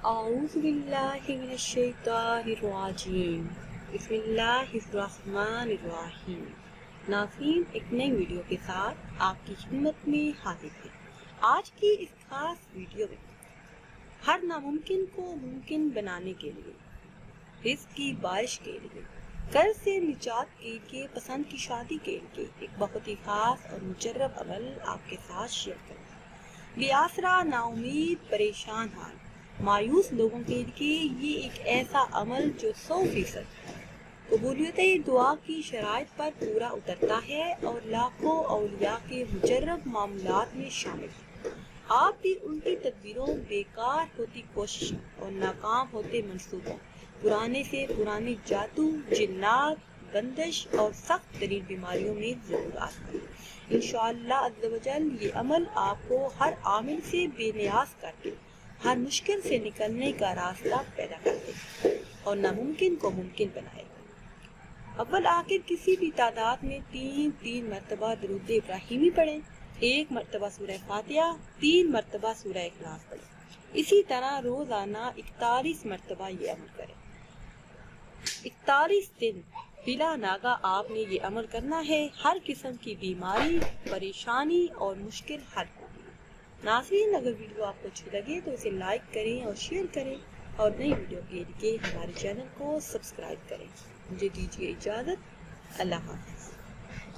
اعوذ باللہ من الشیطان الرجیم بسم اللہ الرحمن الرحیم۔ ناظرین، ایک نئی ویڈیو کے ساتھ آپ کی خدمت میں حاضر ہے۔ آج کی اس خاص ویڈیو میں ہر ناممکن کو ممکن بنانے کے لیے، رزق کی بارش کے لیے، قرض سے نجات کے لیے، پسند کی شادی کے لیے ایک بہت ہی خاص اور مجرب عمل آپ کے ساتھ شیئر کروں۔ بے آسرا، نا امید، پریشان حال، مایوس لوگوں کے لیے یہ ایک ایسا عمل جو 100% قبولیت دعا کی شرائط پر پورا اترتا ہے اور لاکھوں اولیاء کے مجرب معاملات میں شامل ہے۔ آپ بھی ان کی تدبیروں، بیکار ہوتی کوششوں اور ناکام ہوتے منصوبوں، پرانے سے پرانے جادو، جنات، بندش اور سخت ترین بیماریوں میں ضرور آتا ہے۔ انشاءاللہ عز و جل یہ عمل آپ کو ہر عامل سے بے نیاز کر کے ہر مشکل سے نکلنے کا راستہ پیدا کر دے گا اور ناممکن کو ممکن بنائے گا۔ اول آخر کسی بھی تعداد میں 3 مرتبہ درود ابراہیمی پڑھیں، 1 مرتبہ سورہ فاتحہ، 3 مرتبہ سورہ اخلاص پڑھیں۔ اسی طرح روزانہ 41 مرتبہ یہ عمل کریں۔ 41 دن بلا ناغہ آپ نے یہ عمل کرنا ہے، ہر قسم کی بیماری، پریشانی اور مشکل حل ہوگی۔ ناظرین، اگر ویڈیو آپ کو اچھی لگے تو اسے لائک کریں اور شیئر کریں اور نئی ویڈیو کے لیے ہمارے چینل کو سبسکرائب کریں۔ مجھے دیجیے اجازت، اللہ حافظ۔